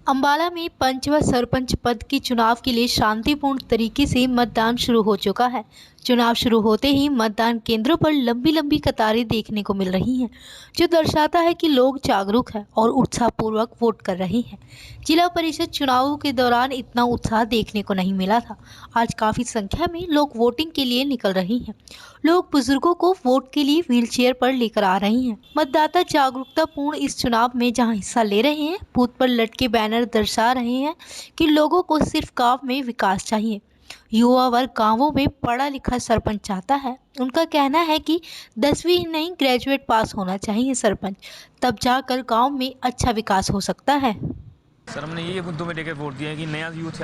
अंबाला में पंच व सरपंच पद के चुनाव के लिए शांतिपूर्ण तरीके से मतदान शुरू हो चुका है। चुनाव शुरू होते ही मतदान केंद्रों पर लंबी लंबी कतारें देखने को मिल रही हैं, जो दर्शाता है कि लोग जागरूक हैं और उत्साहपूर्वक वोट कर रहे हैं। जिला परिषद चुनावों के दौरान इतना उत्साह देखने को नहीं मिला था। आज काफी संख्या में लोग वोटिंग के लिए निकल रहे हैं। लोग बुजुर्गों को वोट के लिए व्हीलचेयर पर लेकर आ रहे हैं। मतदाता जागरूकता पूर्ण इस चुनाव में जहां हिस्सा ले रहे हैं, बूथ पर लटके बैनर दर्शा रहे हैं कि लोगों को सिर्फ गांव में विकास चाहिए। युवा वर्ग गांवों में पढ़ा लिखा सरपंच चाहता है। उनका कहना है कि 10वीं ही नहीं, ग्रेजुएट पास होना चाहिए सरपंच, तब जाकर गांव में अच्छा विकास हो सकता है। सर, हमने ये मुद्दों में लेकर वोट दिया है कि नया यूथ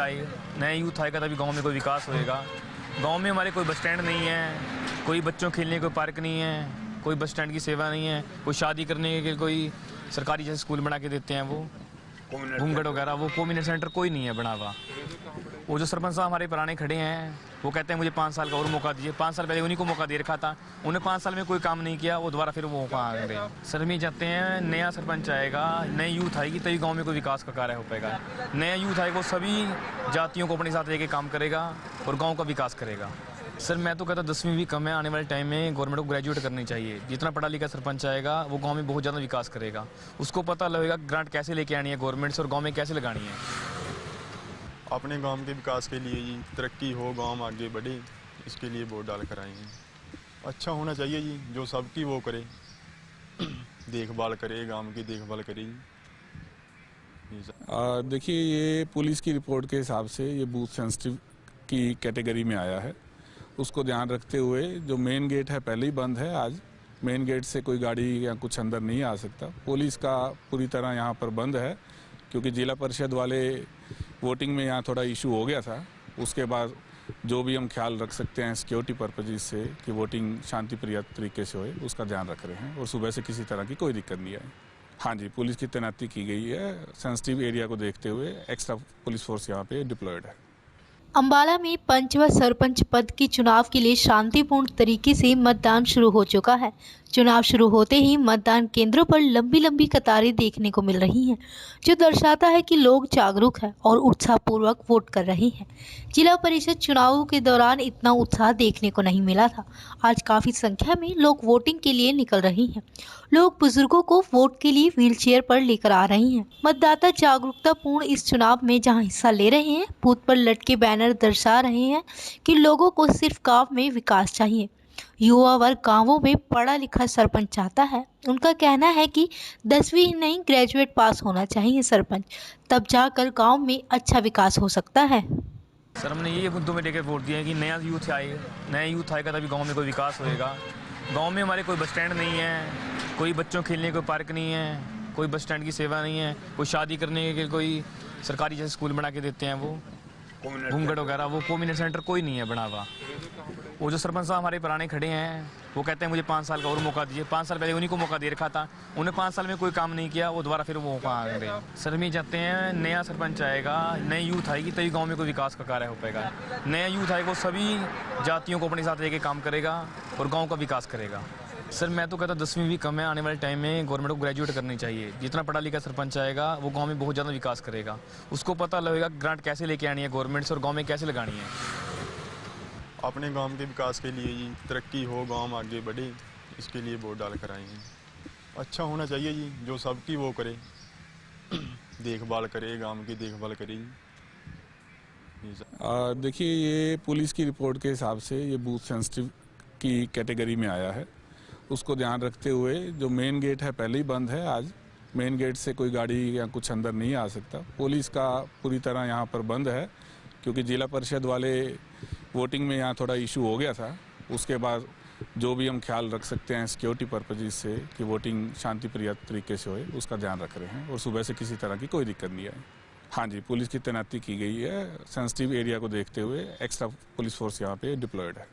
आएगा तभी गांव में कोई विकास होएगा। गांव में हमारे कोई बस स्टैंड नहीं है, कोई बच्चों खेलने कोई पार्क नहीं है, कोई बस स्टैंड की सेवा नहीं है, कोई शादी करने के कोई सरकारी जैसे स्कूल बना के देते हैं, वो घूमगढ़ वगैरह, वो कम्युनिटी सेंटर कोई नहीं है बना हुआ। वो जो सरपंच साहब हमारे पुराने खड़े हैं, वो कहते हैं मुझे 5 साल का और मौका दीजिए। 5 साल पहले उन्हीं को मौका दे रखा था, उन्हें 5 साल में कोई काम नहीं किया, वो दोबारा फिर वो मौका आ गए। सर, हम ये चाहते हैं नया सरपंच आएगा, नई यूथ आएगी तभी गांव में कोई विकास का कार्य हो पाएगा। नया यूथ आएगा, वो सभी जातियों को अपने साथ लेके काम करेगा और गाँव का विकास करेगा। सर, मैं तो कहता 10वीं भी कम है, आने वाले टाइम में गवर्नमेंट को ग्रेजुएट करनी चाहिए। जितना पढ़ा लिखा सरपंच आएगा वो गांव में बहुत ज़्यादा विकास करेगा। उसको पता लगेगा ग्रांट कैसे लेके आनी है गवर्नमेंट से और गांव में कैसे लगानी है। अपने गांव के विकास के लिए जी, तरक्की हो, गांव आगे बढ़े, इसके लिए वोट डाल कर आएंगे। अच्छा होना चाहिए जी, जो सबकी वो करे, देखभाल करे, गांव की देखभाल करे जी। देखिए, ये पुलिस की रिपोर्ट के हिसाब से ये बूथ सेंसिटिव की कैटेगरी में आया है। उसको ध्यान रखते हुए जो मेन गेट है पहले ही बंद है। आज मेन गेट से कोई गाड़ी या कुछ अंदर नहीं आ सकता। पुलिस का पूरी तरह यहाँ पर बंद है, क्योंकि जिला परिषद वाले वोटिंग में यहाँ थोड़ा इशू हो गया था। उसके बाद जो भी हम ख्याल रख सकते हैं सिक्योरिटी पर्पजेज से कि वोटिंग शांतिप्रिय तरीके से होए, उसका ध्यान रख रहे हैं और सुबह से किसी तरह की कोई दिक्कत नहीं आई। हाँ जी, पुलिस की तैनाती की गई है। सेंसिटिव एरिया को देखते हुए एक्स्ट्रा पुलिस फोर्स यहाँ पे डिप्लॉयड है। अंबाला में पंच व सरपंच पद के चुनाव के लिए शांतिपूर्ण तरीके से मतदान शुरू हो चुका है। चुनाव शुरू होते ही मतदान केंद्रों पर लंबी लंबी कतारें देखने को मिल रही हैं, जो दर्शाता है कि लोग जागरूक हैं और उत्साहपूर्वक वोट कर रहे हैं। जिला परिषद चुनावों के दौरान इतना उत्साह देखने को नहीं मिला था। आज काफी संख्या में लोग वोटिंग के लिए निकल रहे हैं। लोग बुजुर्गों को वोट के लिए व्हीलचेयर पर लेकर आ रहे हैं। मतदाता जागरूकता पूर्ण इस चुनाव में जहां हिस्सा ले रहे हैं, बूथ पर लटके बैनर दर्शा रहे हैं कि लोगों को सिर्फ गांव में विकास चाहिए। युवा वर्ग गांवों में पढ़ा लिखा सरपंच चाहता है। उनका कहना है कि 10वीं ही नहीं, ग्रेजुएट पास होना चाहिए सरपंच, तब जाकर गांव में अच्छा विकास हो सकता है। सर, हमने ये मुद्दों में लेकर वोट दिया है कि नया यूथ आएगा तभी गांव में कोई विकास होएगा। गांव में हमारे कोई बस स्टैंड नहीं है, कोई बच्चों खेलने कोई पार्क नहीं है, कोई बस स्टैंड की सेवा नहीं है, कोई शादी करने के कोई सरकारी जैसे स्कूल बना के देते हैं, वो घूमगढ़ वगैरह, वो कम्युनिटी सेंटर कोई नहीं है बना हुआ। वो जो सरपंच साहब हमारे पुराने खड़े हैं, वो कहते हैं मुझे 5 साल का और मौका दीजिए। 5 साल पहले उन्हीं को मौका दे रखा था, उन्हें 5 साल में कोई काम नहीं किया, वो दोबारा फिर वो मौका आ गए। सर, हम ये चाहते हैं नया सरपंच आएगा, नई यूथ आएगी तभी गांव में कोई विकास का कार्य हो पाएगा। नया यूथ आएगा, वो सभी जातियों को अपने साथ लेके काम करेगा और गाँव का विकास करेगा। सर, मैं तो कहता 10वीं भी कम है, आने वाले टाइम में गवर्नमेंट को ग्रेजुएट करनी चाहिए। जितना पढ़ा लिखा सरपंच आएगा वो गांव में बहुत ज़्यादा विकास करेगा। उसको पता लगेगा ग्रांट कैसे लेके आनी है गवर्नमेंट से और गांव में कैसे लगानी है। अपने गांव के विकास के लिए जी, तरक्की हो, गांव आगे बढ़े, इसके लिए वोट डाल कर आएंगे। अच्छा होना चाहिए जी, जो सबकी वो करे, देखभाल करे, गांव की देखभाल करे जी। देखिए, ये पुलिस की रिपोर्ट के हिसाब से ये बूथ सेंसिटिव की कैटेगरी में आया है। उसको ध्यान रखते हुए जो मेन गेट है पहले ही बंद है। आज मेन गेट से कोई गाड़ी या कुछ अंदर नहीं आ सकता। पुलिस का पूरी तरह यहाँ पर बंद है, क्योंकि जिला परिषद वाले वोटिंग में यहाँ थोड़ा इशू हो गया था। उसके बाद जो भी हम ख्याल रख सकते हैं सिक्योरिटी पर्पजेज से कि वोटिंग शांतिप्रिय तरीके से होए, उसका ध्यान रख रहे हैं और सुबह से किसी तरह की कोई दिक्कत नहीं आई। हाँ जी, पुलिस की तैनाती की गई है। सेंसिटिव एरिया को देखते हुए एक्स्ट्रा पुलिस फोर्स यहाँ पे डिप्लॉयड है।